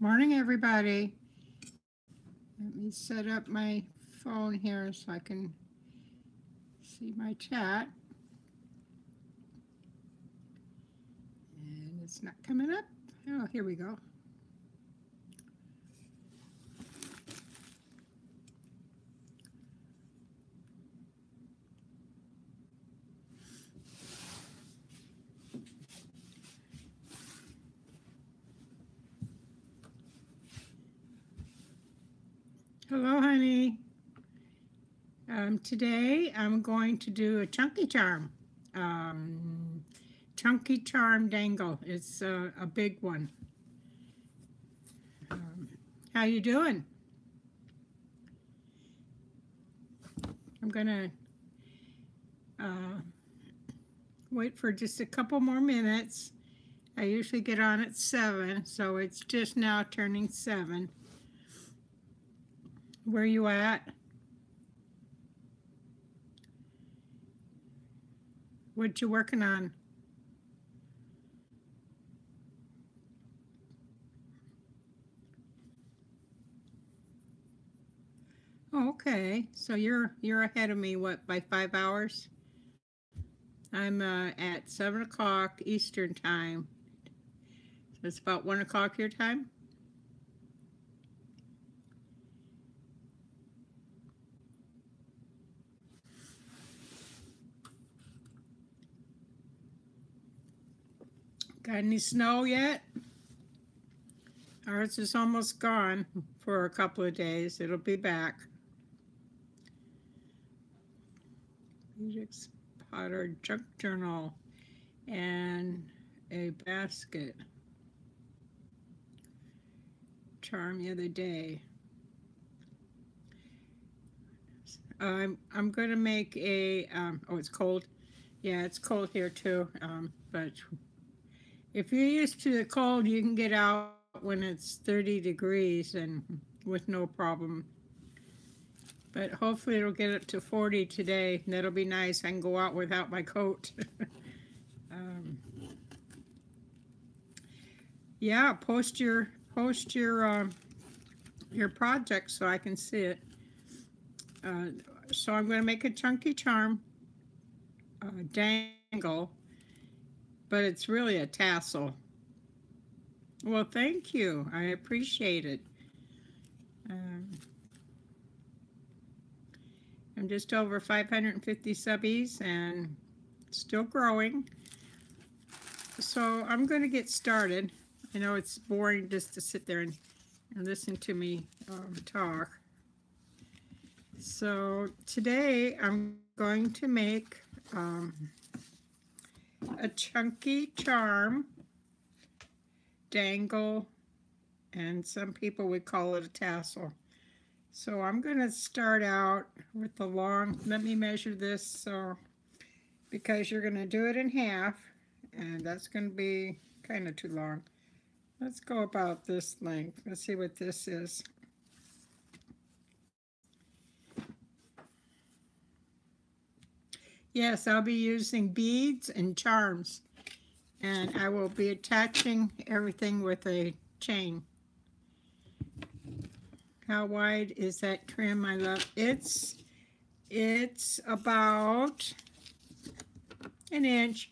Morning, everybody. Let me set up my phone here so I can see my chat. And it's not coming up. Oh, here we go. Hello, honey. Today I'm going to do a chunky charm. Chunky charm dangle. It's a big one. How you doing? I'm gonna wait for just a couple more minutes. I usually get on at 7, so it's just now turning 7. Where you at? What you working on? Oh, okay, so you're ahead of me. What, by 5 hours? I'm at 7 o'clock Eastern time. So it's about 1 o'clock your time. Got any snow yet? Ours is almost gone for a couple of days. It'll be back. Felix Potter junk journal and a basket. Charm the other day. I'm going to make a, oh, it's cold. Yeah, it's cold here too. But if you're used to the cold, you can get out when it's 30 degrees and with no problem. But hopefully it'll get up to 40 today. That'll be nice. I can go out without my coat. Yeah, post your project so I can see it. So I'm going to make a chunky charm dangle, but it's really a tassel. Well, thank you. I appreciate it. I'm just over 550 subbies and still growing. So I'm going to get started. I know it's boring just to sit there and listen to me talk. So today I'm going to make a chunky charm dangle, and some people would call it a tassel. So I'm going to start out with the long, let me measure this, so because you're going to do it in half, and that's going to be kind of too long. Let's go about this length. Let's see what this is. Yes, I'll be using beads and charms, and I will be attaching everything with a chain. How wide is that trim, my love? It's about an inch,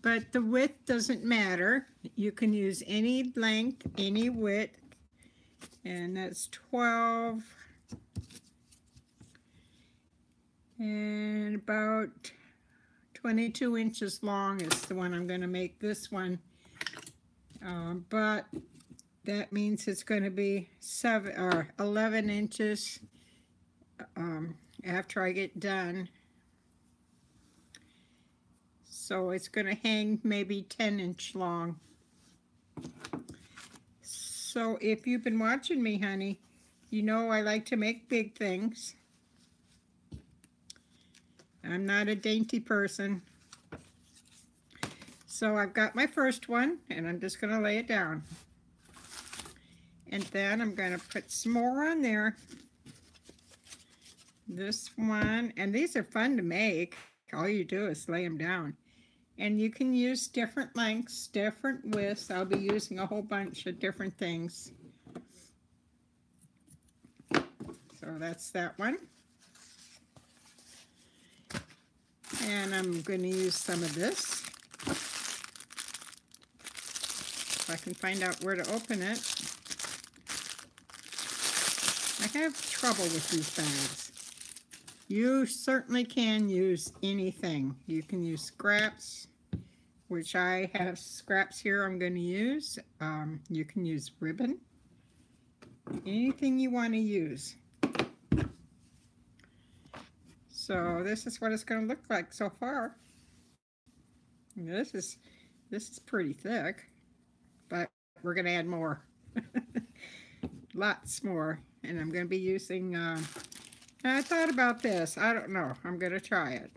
but the width doesn't matter. You can use any length, any width, and that's 12 and about 22 inches long is the one I'm going to make this one, but that means it's going to be 7 or 11 inches after I get done. So it's going to hang maybe 10-inch long. So if you've been watching me, honey, you know I like to make big things. I'm not a dainty person. So I've got my first one, and I'm just going to lay it down. And then I'm going to put some more on there. This one, and these are fun to make. All you do is lay them down. And you can use different lengths, different widths. I'll be using a whole bunch of different things. that's that one. And I'm going to use some of this. If I can find out where to open it. I have trouble with these bags. You certainly can use anything. You can use scraps, which I have scraps here I'm going to use. You can use ribbon. Anything you want to use. So this is what it's going to look like so far. This is pretty thick, but we're going to add more. Lots more. And I'm going to be using, I thought about this. I don't know. I'm going to try it.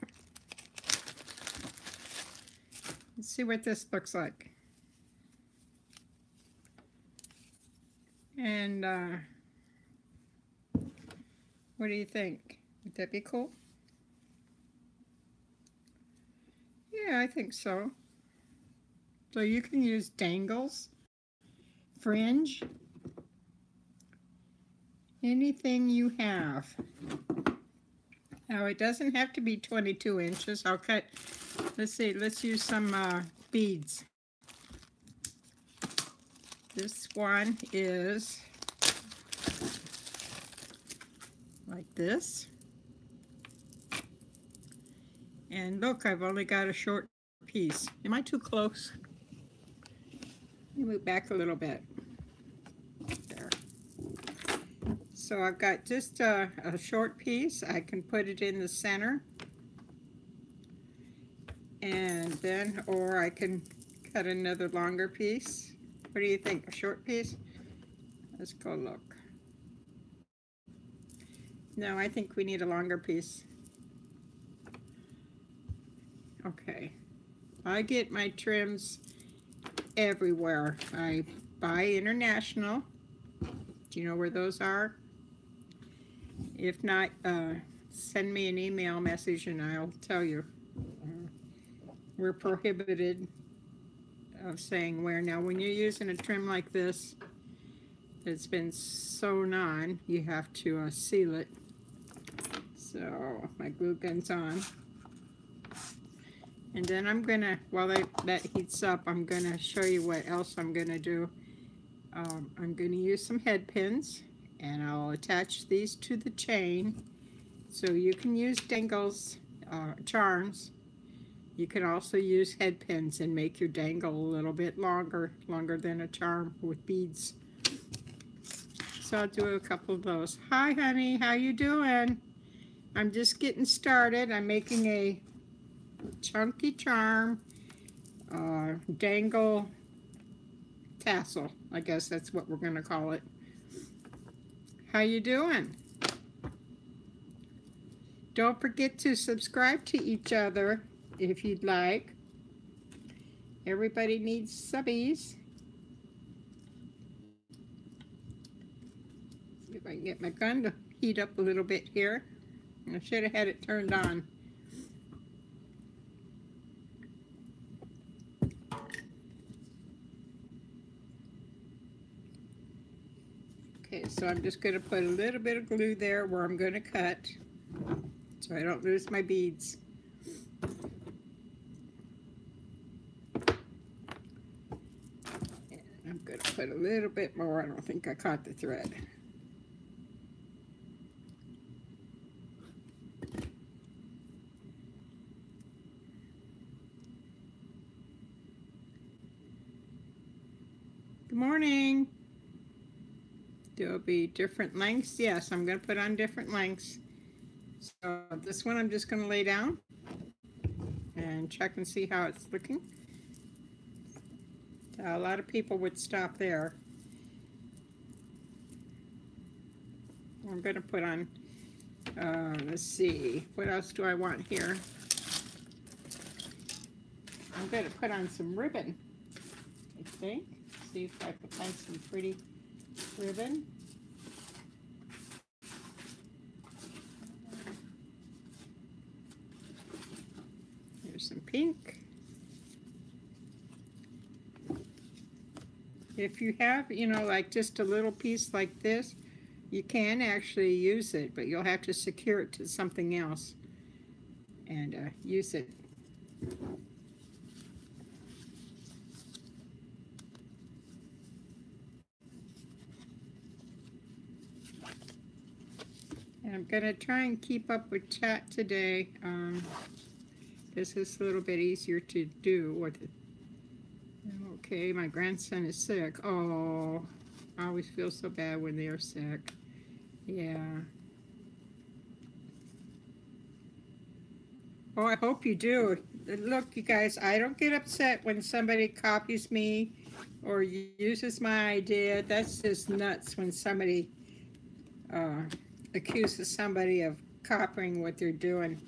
Let's see what this looks like. And what do you think? Would that be cool? Yeah, I think so. So you can use dangles, fringe, anything you have. Now it doesn't have to be 22 inches. I'll cut, let's see, let's use some beads. This one is like this. And look, I've only got a short piece. Am I too close? Let me move back a little bit. There. So I've got just a short piece. I can put it in the center. And then, or I can cut another longer piece. What do you think? A short piece? Let's go look. No, I think we need a longer piece. Okay. I get my trims everywhere. I buy international. Do you know where those are? If not, send me an email message and I'll tell you. We're prohibited of saying where. Now, when you're using a trim like this, it's been sewn on, you have to seal it. So my glue gun's on. And then I'm gonna, while that heats up, I'm gonna show you what else I'm gonna do. I'm gonna use some head pins, and I'll attach these to the chain. So you can use dangles, charms. You can also use head pins and make your dangle a little bit longer than a charm with beads. So I'll do a couple of those. Hi, honey, how you doing? I'm just getting started. I'm making a chunky charm, dangle tassel. I guess that's what we're gonna call it. How you doing? Don't forget to subscribe to each other if you'd like. Everybody needs subbies. See if I can get my gun to heat up a little bit here. I should have had it turned on. Okay, so I'm just going to put a little bit of glue there where I'm going to cut so I don't lose my beads. And I'm going to put a little bit more. I don't think I caught the thread. Good morning. There'll be different lengths. Yes, I'm going to put on different lengths. So this one I'm just going to lay down and check and see how it's looking. A lot of people would stop there. I'm going to put on, let's see, what else do I want here? I'm going to put on some ribbon, I think. See if I can find some pretty ribbon. Here's some pink. If you have, you know, like just a little piece like this, You can actually use it, but you'll have to secure it to something else and use it. And I'm going to try and keep up with chat today. This is a little bit easier to do. Okay, my grandson is sick. Oh, I always feel so bad when they're sick. Yeah. Oh, I hope you do. Look, you guys, I don't get upset when somebody copies me or uses my idea. That's just nuts when somebody uh, accuses somebody of copying what they're doing.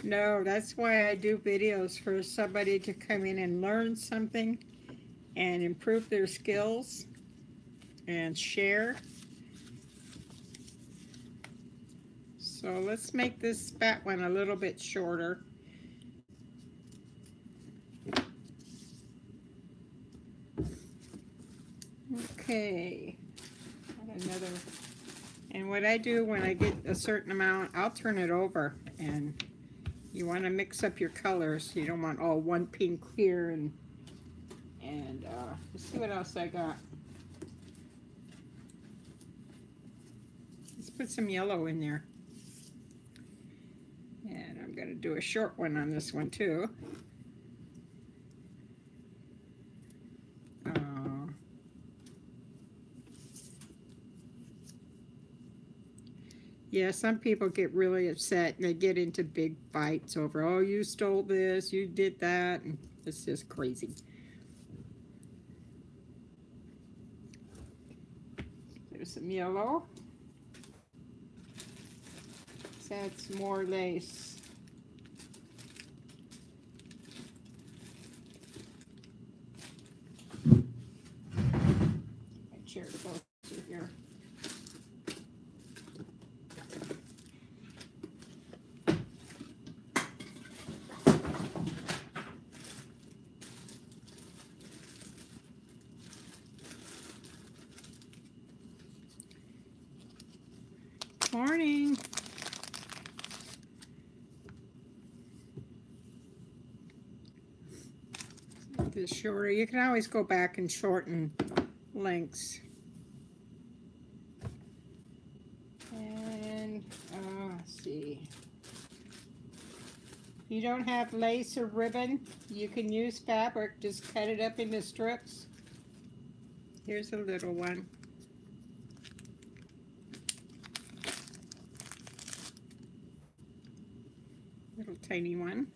No, that's why I do videos, for somebody to come in and learn something and improve their skills and share. So let's make this fat one a little bit shorter. Okay, another. And what I do when I get a certain amount, I'll turn it over, and you want to mix up your colors. You don't want all one pink here and let's see what else I got. Let's put some yellow in there. And I'm going to do a short one on this one too. Yeah, some people get really upset and they get into big fights over, oh, you stole this, you did that, and it's just crazy. There's some yellow. Let's add some more lace. My chair to go through here. Morning. This shorter. You can always go back and shorten lengths. And let's see. If you don't have lace or ribbon, you can use fabric. Just cut it up into strips. Here's a little one. Little tiny one.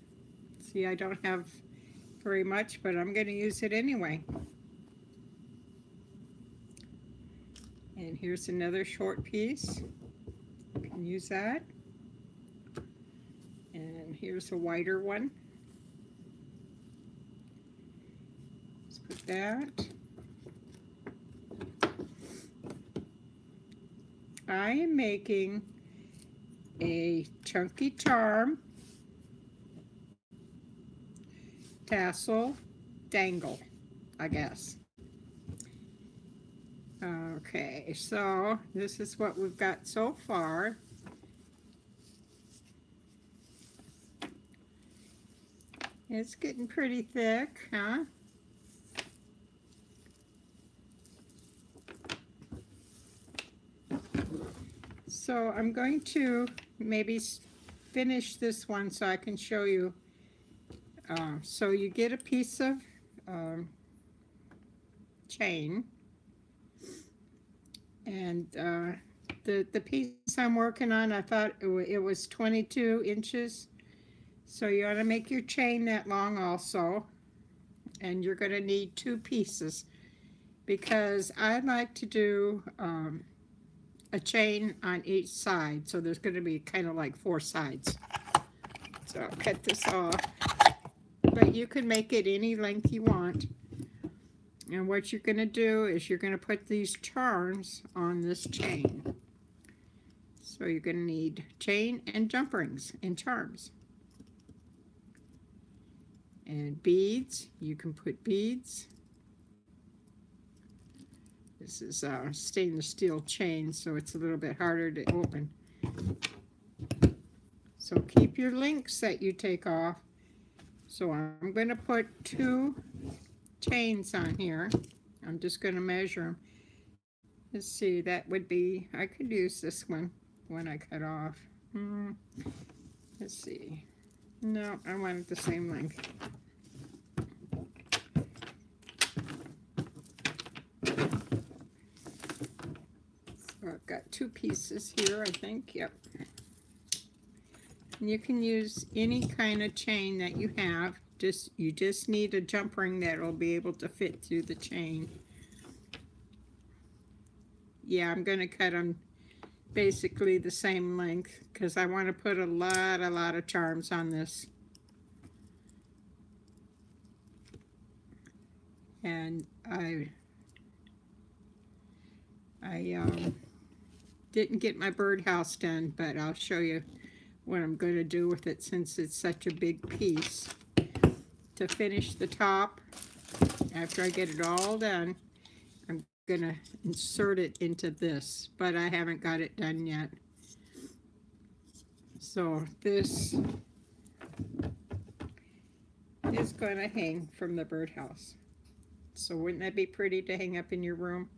See, I don't have very much, but I'm going to use it anyway. And here's another short piece. You can use that. And here's a wider one. Let's put that. I am making a chunky charm tassel dangle, I guess. Okay, so this is what we've got so far. It's getting pretty thick, huh? So I'm going to maybe finish this one so I can show you. So you get a piece of chain, and the piece I'm working on, I thought it was 22 inches. So you want to make your chain that long also, and you're going to need 2 pieces, because I like to do a chain on each side, so there's going to be kind of like 4 sides. So I'll cut this off, but you can make it any length you want. And what you're going to do is you're going to put these charms on this chain. So you're going to need chain and jump rings and charms. And beads, you can put beads. This is stainless steel chain, so it's a little bit harder to open. So keep your links that you take off. So I'm going to put 2 chains on here. I'm just going to measure them. Let's see, that would be, I could use this one when I cut off. Let's see. No, I want it the same length. So I've got 2 pieces here, I think. Yep. And you can use any kind of chain that you have. You just need a jump ring that will be able to fit through the chain. Yeah, I'm going to cut them basically the same length because I want to put a lot of charms on this. And I didn't get my birdhouse done, but I'll show you what I'm going to do with it since it's such a big piece. To finish the top, after I get it all done, I'm going to insert it into this, but I haven't got it done yet. So this is going to hang from the birdhouse. So wouldn't that be pretty to hang up in your room?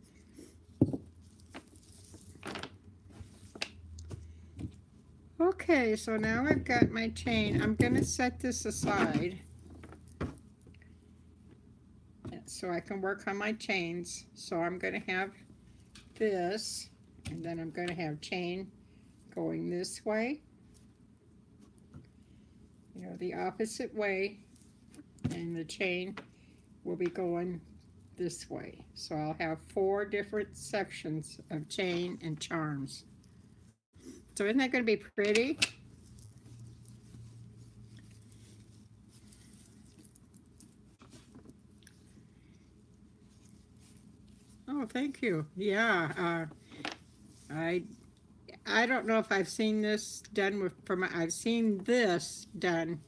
Okay, so now I've got my chain. I'm going to set this aside so I can work on my chains. So I'm going to have this, and then I'm going to have chain going this way, the opposite way, and the chain will be going this way. So I'll have 4 different sections of chain and charms. So isn't that going to be pretty? Oh, thank you. Yeah, I don't know if I've seen this done I've seen this done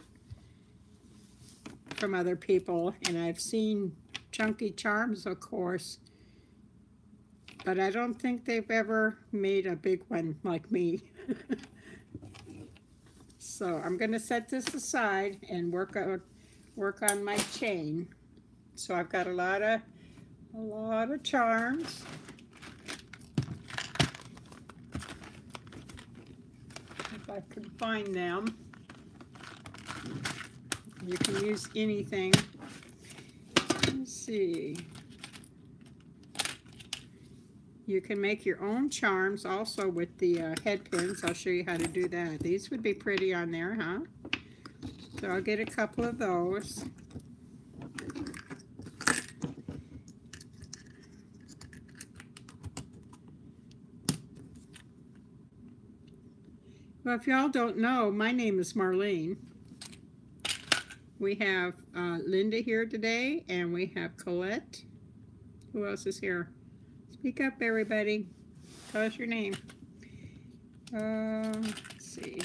from other people, and I've seen chunky charms, of course, but I don't think they've ever made a big one like me. So I'm going to set this aside and work on my chain. So I've got a lot of charms. If I can find them. You can use anything. Let's see. You can make your own charms also with the head pins. I'll show you how to do that. These would be pretty on there, huh? So I'll get a couple of those. Well, if y'all don't know, my name is Marlene. We have Linda here today, and we have Colette. Who else is here? Speak up, everybody. Tell us your name. Let's see.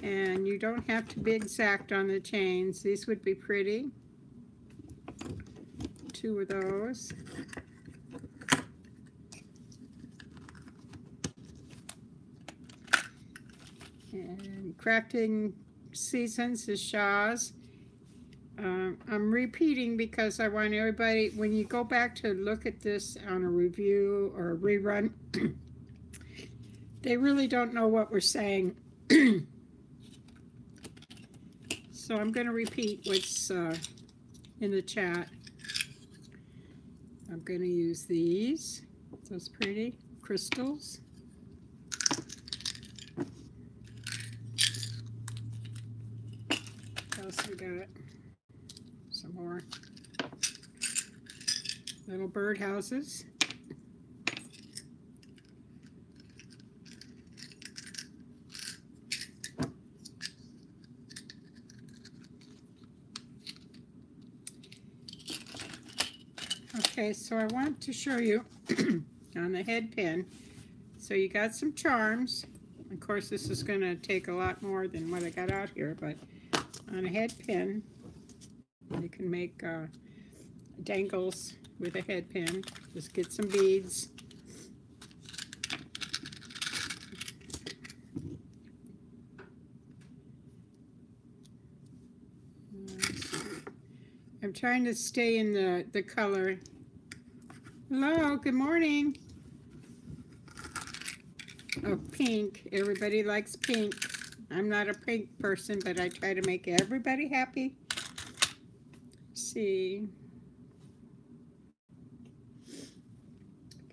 And you don't have to be exact on the chains. These would be pretty. 2 of those. And crafting seasons is Shaw's. I'm repeating because I want everybody, when you go back to look at this on a review or a rerun, they really don't know what we're saying. So I'm going to repeat what's in the chat. I'm going to use these, those pretty crystals. What else we got? Some more little bird houses. Okay, so I want to show you on the head pin. So you got some charms. Of course, this is going to take a lot more than what I got out here, but on a head pin. You can make dangles with a head pin. Just get some beads. I'm trying to stay in the color. Hello, good morning. Oh, pink. Everybody likes pink. I'm not a pink person, but I try to make everybody happy. Let's see.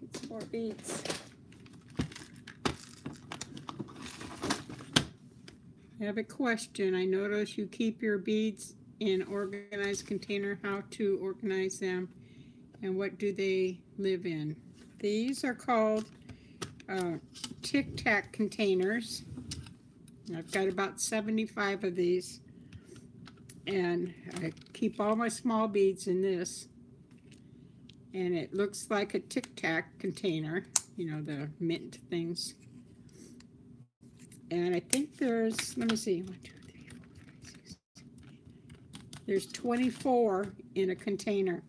Get some more beads. I have a question. I notice you keep your beads in organized container. How to organize them and what do they live in? These are called Tic Tac containers. I've got about 75 of these, and I keep all my small beads in this, and it looks like a Tic Tac container, you know, the mint things. And I think there's, let me see, 1, 2, 3, 4, 5, 6, 7, 8. There's 24 in a container.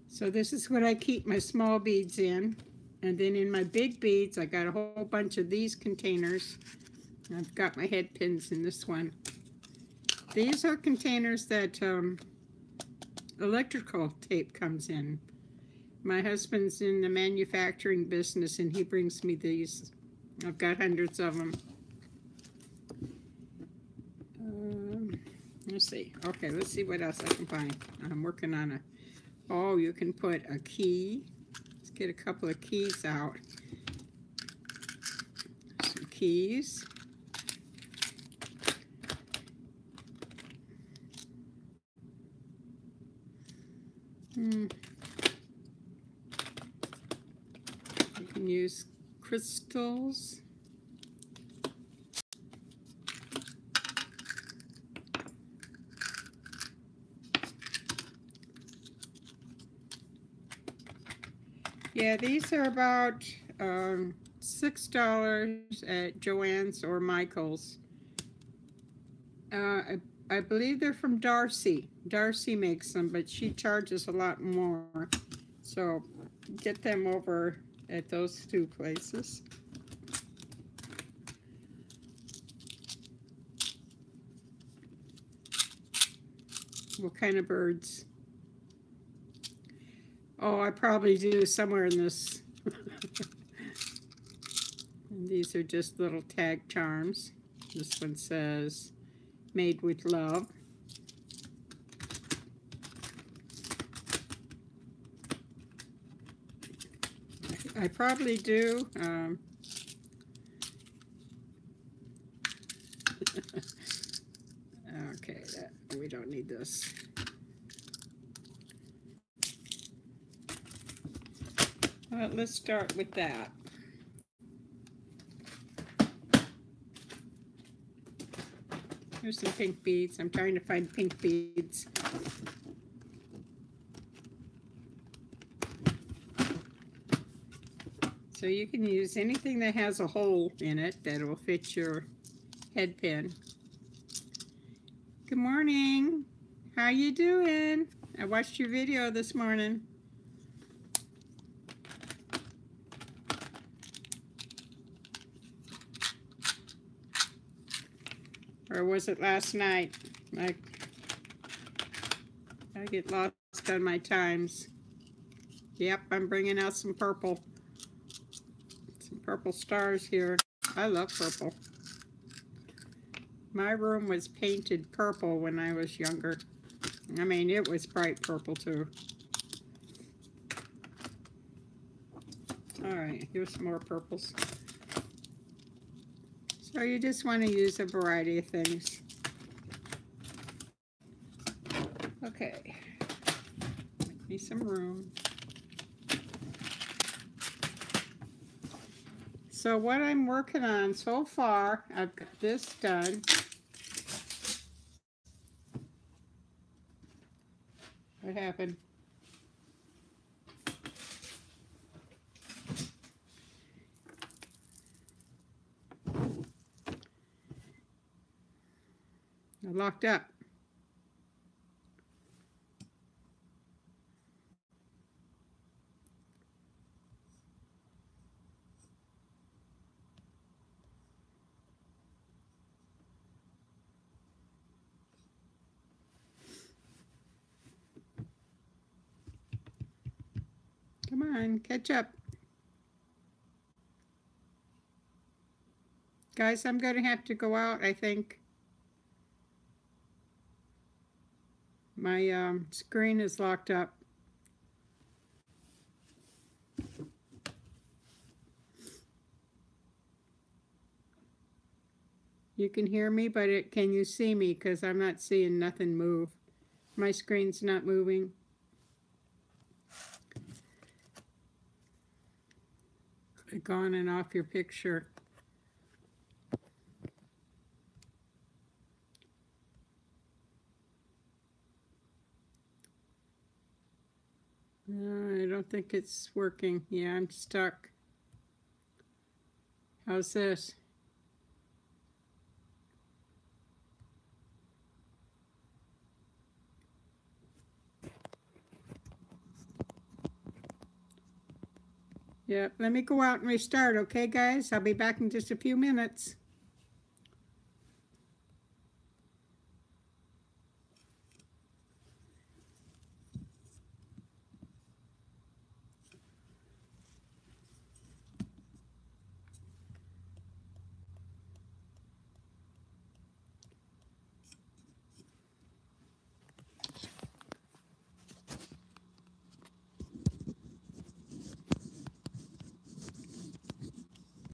So this is what I keep my small beads in. And then in my big beads, I got a whole bunch of these containers. I've got my head pins in this one. These are containers that electrical tape comes in. My husband's in the manufacturing business and he brings me these. I've got hundreds of them. Let's see. Okay, let's see what else I can find. I'm working on a, oh, you can put a key. Let's get a couple of keys out. Some keys. You can use crystals. Yeah, these are about $6 at Joann's or Michael's. I believe they're from Darcy. Darcy makes them, but she charges a lot more. So get them over at those two places. What kind of birds? Oh, I probably do somewhere in this. And these are just little tag charms. This one says, made with love. I probably do. Okay, we don't need this. Well, let's start with that. Here's some pink beads. I'm trying to find pink beads. So you can use anything that has a hole in it that will fit your head pin. Good morning. How you doing? I watched your video this morning. Or was it last night? I get lost on my times. Yep, I'm bringing out some purple. Some purple stars here. I love purple. My room was painted purple when I was younger. I mean, it was bright purple too. All right, here's some more purples. So you just want to use a variety of things. Okay, make me some room. So what I'm working on so far, I've got this done. What happened? They're locked up. Come on, catch up. Guys, I'm going to have to go out, I think. My screen is locked up. You can hear me, but can you see me? Because I'm not seeing nothing move. My screen's not moving. Click on and off your picture. I don't think it's working. Yeah, I'm stuck. How's this? Yep, let me go out and restart, okay, guys? I'll be back in just a few minutes.